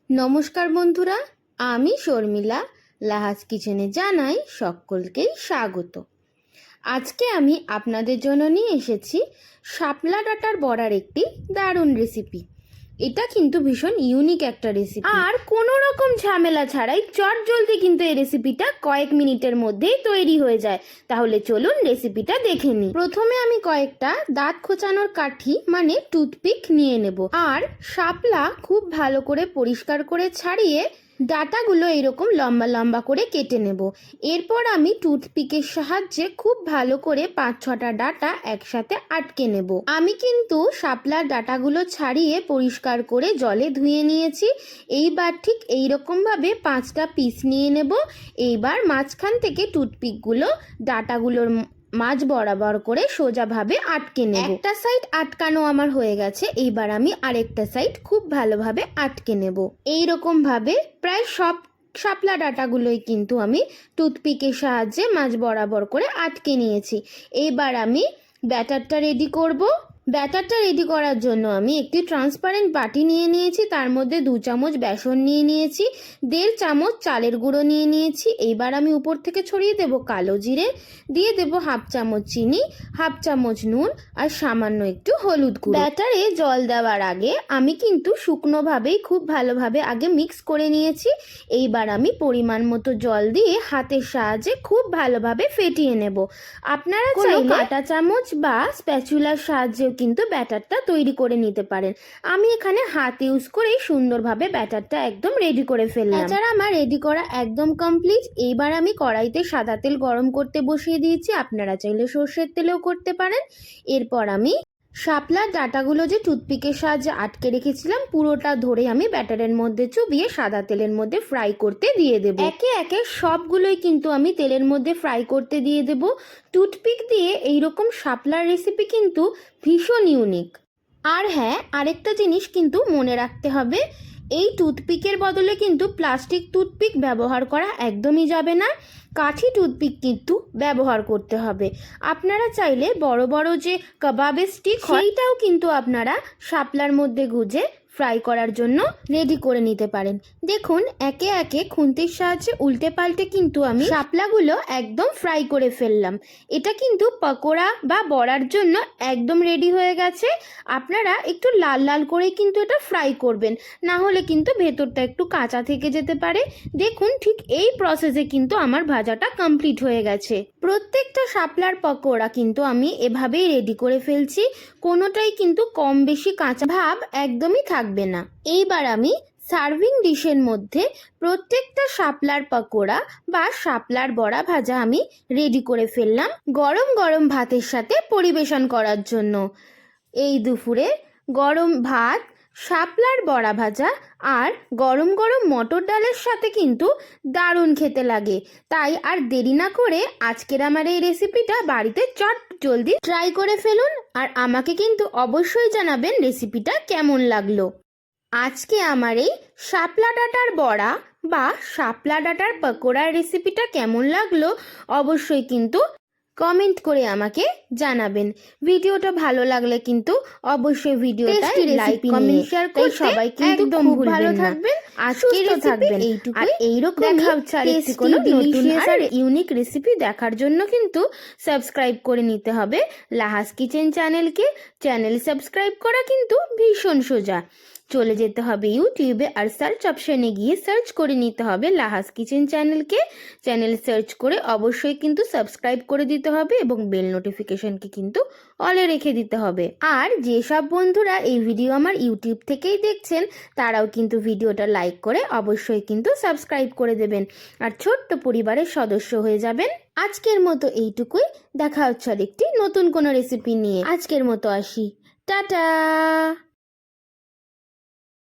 নমস্কার বন্ধুরা, আমি শর্মিলা লাহাজ কিচেনে জানাই সকলকেই স্বাগত। আজকে আমি আপনাদের জন্য নিয়ে এসেছি শাপলা ডাঁটার বড়ার একটি দারুণ রেসিপি। এটা কিন্তু ভীষণ ইউনিক একটা রেসিপি, আর কোনো রকম ঝামেলা ছাড়াই চটজলদি কিন্তু এই রেসিপিটা কয়েক মিনিটের মধ্যেই তৈরি হয়ে যায়। তাহলে চলুন রেসিপিটা দেখে নিই। প্রথমে আমি কয়েকটা দাঁত খোঁচানোর কাঠি মানে টুথপিক নিয়ে নেব, আর শাপলা খুব ভালো করে পরিষ্কার করে ছাড়িয়ে ডাঁটাগুলো এরকম লম্বা লম্বা করে কেটে নেব। এরপর আমি টুথপিকের সাহায্যে খুব ভালো করে 5-6টা ডাঁটা একসাথে আটকে নেব। আমি কিন্তু শাপলার ডাঁটাগুলো ছাড়িয়ে পরিষ্কার করে জলে ধুয়ে নিয়েছি। এইবার ঠিক এইরকমভাবে 5টা পিস নিয়ে নেব। এইবার মাঝখান থেকে টুথপিকগুলো ডাঁটাগুলোর মাঝ বরাবর করে সোজাভাবে আটকে নেব। একটা সাইড আটকানো আমার হয়ে গেছে, এইবার আমি আরেকটা সাইড খুব ভালোভাবে আটকে নেব। এইরকম ভাবে প্রায় সব শাপলা ডাঁটাগুলোই কিন্তু আমি টুথপিকের সাহায্যে মাঝ বরাবর করে আটকে নিয়েছি। এইবার আমি ব্যাটারটা রেডি করব। ব্যাটারটা রেডি করার জন্য আমি একটি ট্রান্সপারেন্ট বাটি নিয়ে নিয়েছি, তার মধ্যে 2 চামচ বেসন নিয়ে নিয়েছি, 1.5 চামচ চালের গুঁড়ো নিয়ে নিয়েছি। এইবার আমি উপর থেকে ছড়িয়ে দেব কালো জিরে, দিয়ে দেব 1/2 চামচ চিনি, 1/2 চামচ নুন আর সামান্য একটু হলুদ গুঁড়ো। ব্যাটারে জল দেওয়ার আগে আমি কিন্তু শুকনোভাবেই খুব ভালোভাবে আগে মিক্স করে নিয়েছি। এইবার আমি পরিমাণ মতো জল দিয়ে হাতের সাহায্যে খুব ভালোভাবে ফেটিয়ে নেব। আপনারা চাইলে কাঁটা চামচ বা স্প্যাচুলার সাহায্যে কিন্তু ব্যাটারটা তৈরি করে নিতে পারেন। আমি এখানে হাত ইউজ করেই সুন্দরভাবে ব্যাটারটা একদম রেডি করে ফেললাম। এছাড়া আমার রেডি করা একদম কমপ্লিট। এইবার আমি কড়াইতে সাদা তেল গরম করতে বসিয়ে দিয়েছি, আপনারা চাইলে সর্ষের তেলেও করতে পারেন। এরপর আমি শাপলার ডাঁটাগুলো যে টুথপিকের সাহায্যে আটকে রেখেছিলাম পুরোটা ধরে আমি ব্যাটারের মধ্যে চুবিয়ে সাদা তেলের মধ্যে ফ্রাই করতে দিয়ে দেব। একে একে সবগুলোই কিন্তু আমি তেলের মধ্যে ফ্রাই করতে দিয়ে দেব। টুথপিক দিয়ে এইরকম শাপলার রেসিপি কিন্তু ভীষণ ইউনিক। আর হ্যাঁ, আরেকটা জিনিস কিন্তু মনে রাখতে হবে, এই টুথপিকের বদলে কিন্তু প্লাস্টিক টুথপিক ব্যবহার করা একদমই যাবে না। কাঠি টুথপিক কিন্তু ব্যবহার করতে হবে। আপনারা চাইলে বড় বড় যে কাবাবের স্টিক সেইটাও কিন্তু আপনারা শাপলার মধ্যে গুজে ফ্রাই করার জন্য রেডি করে নিতে পারেন। দেখুন একে একে খুন্তির সাহায্যে উল্টে পাল্টে কিন্তু আমি শাপলাগুলো একদম ফ্রাই করে ফেললাম। এটা কিন্তু পকোড়া বা বড়ার জন্য একদম রেডি হয়ে গেছে। আপনারা একটু লাল লাল করে কিন্তু এটা ফ্রাই করবেন, না হলে কিন্তু ভেতরটা একটু কাঁচা থেকে যেতে পারে। দেখুন ঠিক এই প্রসেসে কিন্তু আমার ভাজাটা কমপ্লিট হয়ে গেছে। প্রত্যেকটা শাপলার পকোড়া কিন্তু আমি এভাবেই রেডি করে ফেলছি, কোনোটাই কিন্তু কম বেশি কাঁচা ভাব একদমই থাকবে না। এইবার আমি সার্ভিং ডিশের মধ্যে প্রত্যেকটা শাপলার পকোড়া বা শাপলার বড়া ভাজা আমি রেডি করে ফেললাম গরম গরম ভাতের সাথে পরিবেশন করার জন্য। এই দুপুরে গরম ভাত, শাপলার বড়া ভাজা আর গরম গরম মটর ডালের সাথে কিন্তু দারুণ খেতে লাগে। তাই আর দেরি না করে আজকের আমার এই রেসিপিটা বাড়িতে চট জলদি ট্রাই করে ফেলুন, আর আমাকে কিন্তু অবশ্যই জানাবেন রেসিপিটা কেমন লাগলো। আজকে আমার এই শাপলা ডাঁটার বড়া বা শাপলা ডাঁটার পকোড়ার রেসিপিটা কেমন লাগলো অবশ্যই কিন্তু কমেন্ট করে আমাকে জানাবেন। ভিডিওটা ভালো লাগলে কিন্তু অবশ্যই ভিডিওটা লাইক কমেন্ট শেয়ার করে সবাই কিন্তু খুব ভালো থাকবেন, আজকের থাকবেন এইটুকু। আর এইরকম দেখা হচ্ছে আরেকটি কোনো নতুন আর ইউনিক রেসিপি দেখার জন্য কিন্তু সাবস্ক্রাইব করে নিতে হবে লাহাজ কিচেন চ্যানেলকে। চ্যানেল সাবস্ক্রাইব করা কিন্তু ভীষণ সোজা। চলে যেতে হবে ইউটিউবে আর সার্চ অপশানে গিয়ে সার্চ করে নিতে হবে লাহাজ কিচেন চ্যানেলকে। চ্যানেল সার্চ করে অবশ্যই কিন্তু সাবস্ক্রাইব করে দিতে হবে এবং বেল নোটিফিকেশনকে কিন্তু অলে রেখে দিতে হবে। আর যেসব বন্ধুরা এই ভিডিও আমার ইউটিউব থেকেই দেখছেন তারাও কিন্তু ভিডিওটা লাইক করে অবশ্যই কিন্তু সাবস্ক্রাইব করে দেবেন আর ছোট্ট পরিবারের সদস্য হয়ে যাবেন। আজকের মতো এইটুকুই, দেখা হচ্ছে আরেকটি নতুন কোনো রেসিপি নিয়ে। আজকের মতো আসি, টাটা।